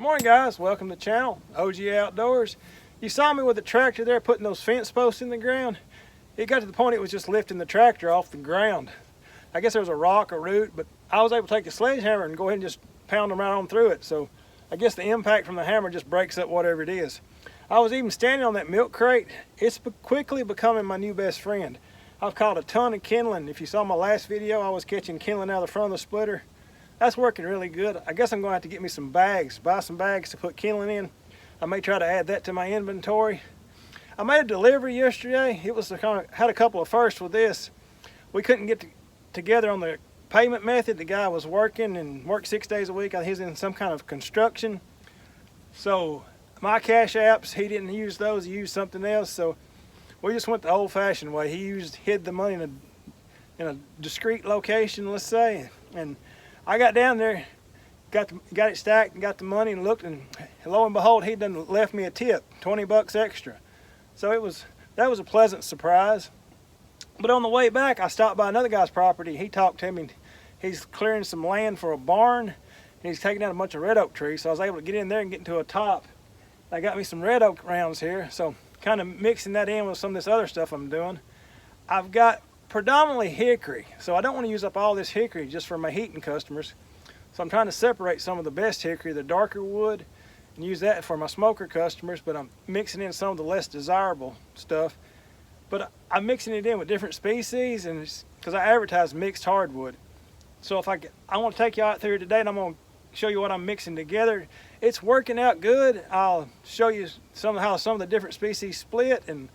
Morning guys, welcome to the channel, OGA Outdoors. You saw me with the tractor there putting those fence posts in the ground. It got to the point it was just lifting the tractor off the ground. I guess there was a rock or root, but I was able to take a sledgehammer and go ahead and just pound them right on through it. So I guess the impact from the hammer just breaks up whatever it is. I was even standing on that milk crate. It's quickly becoming my new best friend. I've caught a ton of kindling. If you saw my last video, I was catching kindling out of the front of the splitter. That's working really good. I guess I'm going to have to get me some bags, buy some bags to put kindling in. I may try to add that to my inventory. I made a delivery yesterday. It was had a couple of firsts with this. We couldn't get together on the payment method. The guy was working and worked 6 days a week. He was in some kind of construction. So my cash apps, he didn't use those. He used something else. So we just went the old-fashioned way. He hid the money in a discreet location, let's say. And I got down there, got it stacked and got the money and looked, and lo and behold, he done left me a tip, 20 bucks extra. So that was a pleasant surprise. But on the way back, I stopped by another guy's property. He talked to me. He's clearing some land for a barn, and he's taking out a bunch of red oak trees. So I was able to get in there and get into a top. I got me some red oak rounds here, so kind of mixing that in with some of this other stuff I'm doing. I've got predominantly hickory, so I don't want to use up all this hickory just for my heating customers. So I'm trying to separate some of the best hickory, the darker wood, and use that for my smoker customers, but I'm mixing in some of the less desirable stuff. But I'm mixing it in with different species, and because I advertise mixed hardwood. So if I want to take you out through today, and I'm going to show you what I'm mixing together. It's working out good. I'll show you how some of the different species split and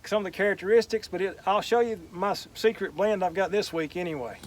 some of the characteristics, but I'll show you my secret blend I've got this week anyway.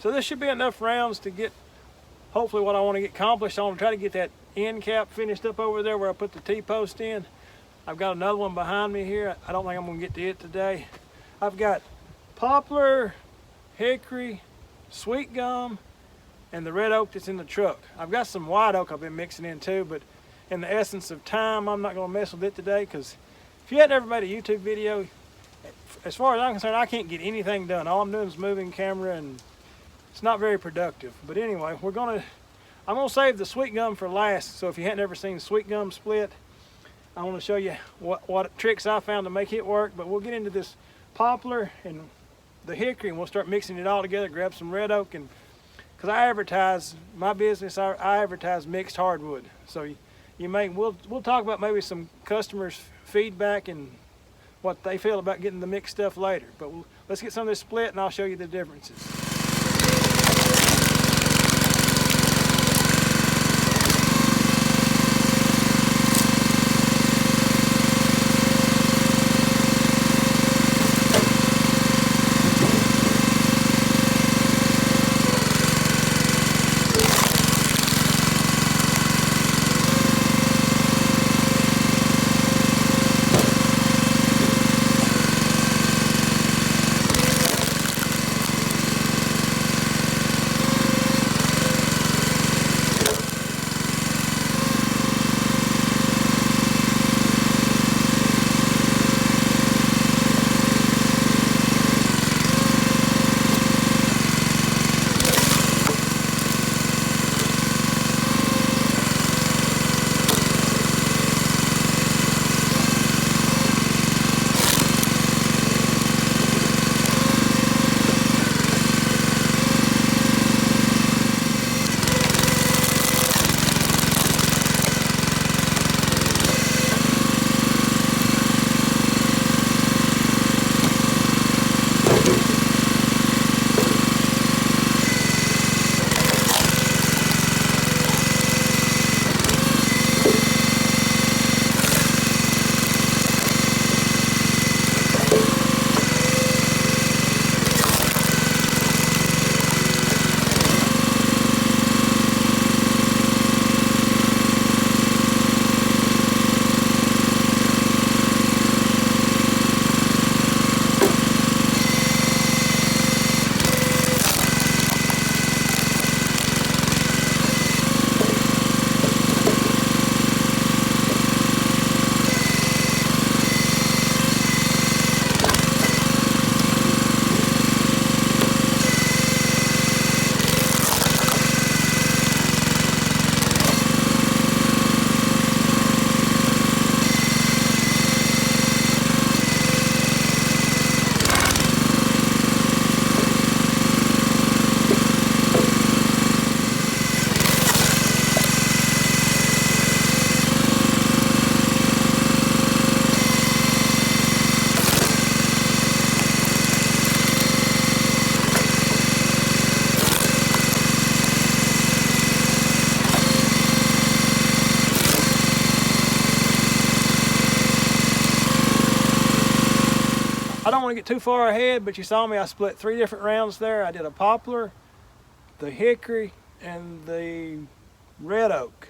So this should be enough rounds to get, hopefully, what I want to get accomplished. I want to try to get that end cap finished up over there where I put the T-post in. I've got another one behind me here. I don't think I'm going to get to it today. I've got poplar, hickory, sweet gum, and the red oak that's in the truck. I've got some white oak I've been mixing in too, but in the essence of time, I'm not going to mess with it today, because if you hadn't ever made a YouTube video, as far as I'm concerned, I can't get anything done. All I'm doing is moving camera, and it's not very productive. But anyway, I'm gonna save the sweet gum for last. So if you hadn't ever seen sweet gum split, I want to show you what tricks I found to make it work. But we'll get into this poplar and the hickory, and we'll start mixing it all together. Grab some red oak, and because I advertise my business, I advertise mixed hardwood. So we'll talk about maybe some customers' feedback and what they feel about getting the mixed stuff later. But let's get some of this split, and I'll show you the differences. I don't want to get too far ahead, but you saw me, I split 3 different rounds there. I did a poplar, the hickory, and the red oak.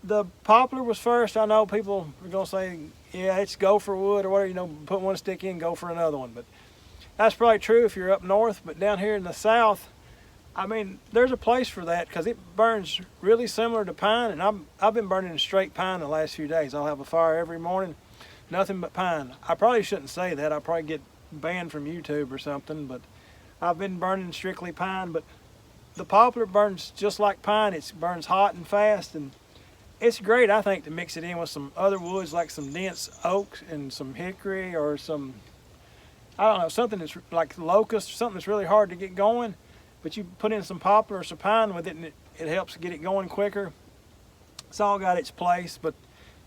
The poplar was first. I know people are going to say, yeah, it's gopher wood or whatever, you know, put one stick in, go for another one. But that's probably true if you're up north, but down here in the south, I mean, there's a place for that because it burns really similar to pine, and I've been burning straight pine the last few days. I'll have a fire every morning, nothing but pine. I probably shouldn't say that. I'll probably get banned from YouTube or something, but I've been burning strictly pine. But the poplar burns just like pine. It burns hot and fast, and it's great, I think, to mix it in with some other woods like some dense oak and some hickory or some, I don't know, something that's like locust, something that's really hard to get going. But you put in some poplar or some pine with it, and it helps get it going quicker. It's all got its place. But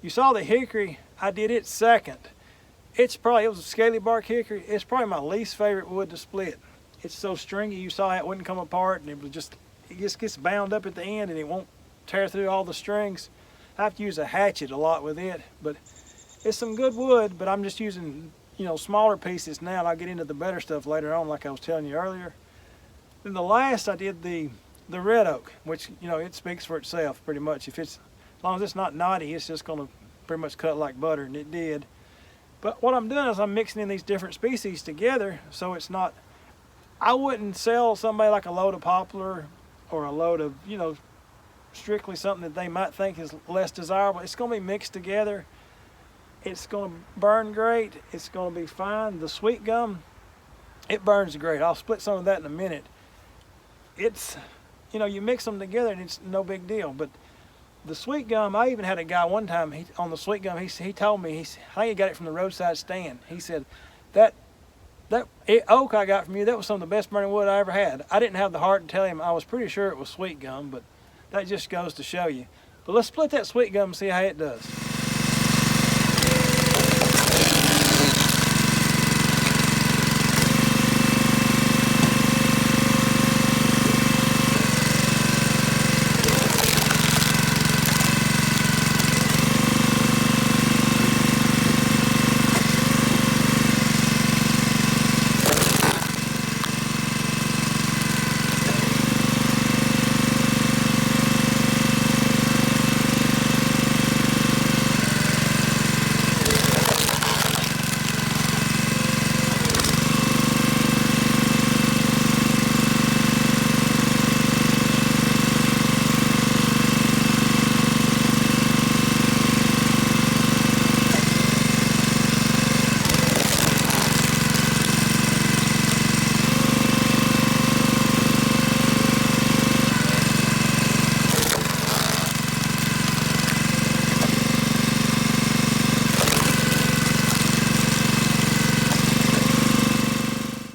you saw the hickory, I did it second. It was a scaly bark hickory. It's probably my least favorite wood to split. It's so stringy, you saw it wouldn't come apart, and it just gets bound up at the end, and it won't tear through all the strings. I have to use a hatchet a lot with it, but it's some good wood. But I'm just using, you know, smaller pieces now, and I'll get into the better stuff later on, like I was telling you earlier. Then the last, I did the red oak, which, you know, it speaks for itself pretty much. As long as it's not knotty, it's just going to pretty much cut like butter, and it did. But what I'm doing is I'm mixing in these different species together, so it's not, I wouldn't sell somebody like a load of poplar or a load of, you know, strictly something that they might think is less desirable. It's going to be mixed together. It's going to burn great. It's going to be fine. The sweet gum, it burns great. I'll split some of that in a minute. It's, you know, you mix them together and it's no big deal. But the sweet gum, I even had a guy one time on the sweet gum, he told me, I think he got it from the roadside stand. He said, that oak I got from you, that was some of the best burning wood I ever had. I didn't have the heart to tell him. I was pretty sure it was sweet gum, but that just goes to show you. But let's split that sweet gum and see how it does.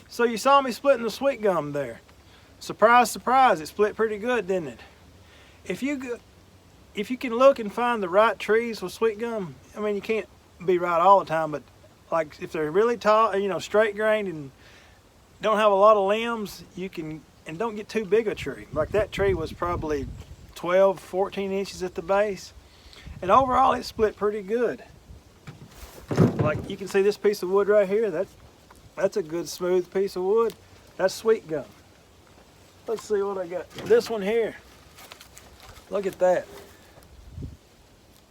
So you saw me splitting the sweet gum there. Surprise, surprise, it split pretty good, didn't it? If you can look and find the right trees with sweet gum, I mean, you can't be right all the time, but like if they're really tall, you know, straight grained and don't have a lot of limbs, you can, and don't get too big a tree. Like that tree was probably 12, 14 inches at the base. And overall it split pretty good. Like you can see this piece of wood right here, that's a good smooth piece of wood. That's sweet gum. Let's see what I got. This one here. Look at that.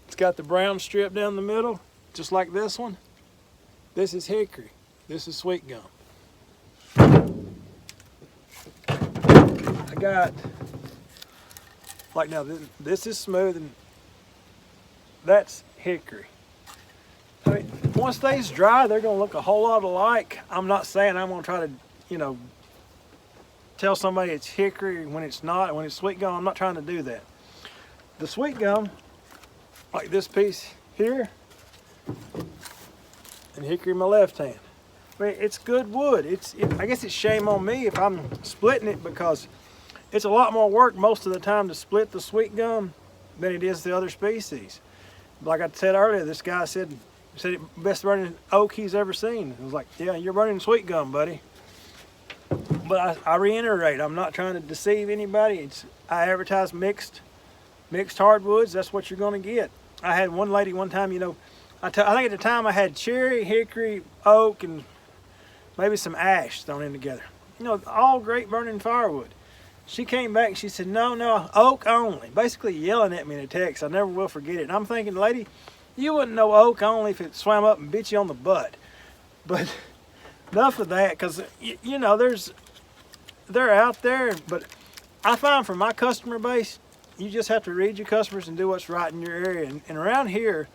It's got the brown strip down the middle, just like this one. This is hickory. This is sweet gum. I got, like now, this is smooth and that's hickory. I mean, once they's dry, they're gonna look a whole lot alike. I'm not saying I'm gonna try to, you know, tell somebody it's hickory when it's not, when it's sweet gum. I'm not trying to do that. The sweet gum, like this piece here, and hickory in my left hand. I mean, it's good wood. I guess it's shame on me if I'm splitting it, because it's a lot more work most of the time to split the sweet gum than it is the other species. Like I said earlier, this guy said it best burning oak he's ever seen. I was like, yeah, you're burning sweet gum, buddy. But I reiterate, I'm not trying to deceive anybody. I advertise mixed hardwoods. That's what you're going to get. I had one lady one time, you know, I think at the time I had cherry, hickory, oak, and maybe some ash thrown in together. You know, all great burning firewood. She came back and she said, no, oak only. Basically yelling at me in a text. I never will forget it. And I'm thinking, lady, you wouldn't know oak only if it swam up and bit you on the butt. But enough of that, because, you know, they're out there. But I find for my customer base, you just have to read your customers and do what's right in your area. And around here,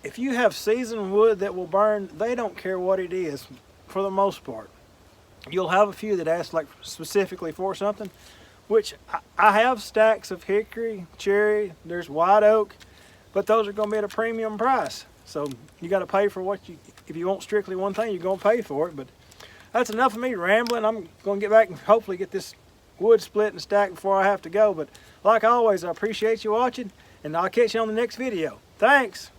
if you have seasoned wood that will burn, they don't care what it is for the most part. You'll have a few that ask like specifically for something, which I have stacks of hickory, cherry, there's white oak, but those are going to be at a premium price. So you got to pay for what if you want strictly one thing, you're going to pay for it. But that's enough of me rambling. I'm going to get back and hopefully get this wood split and stacked before I have to go. But like always, I appreciate you watching, and I'll catch you on the next video. Thanks.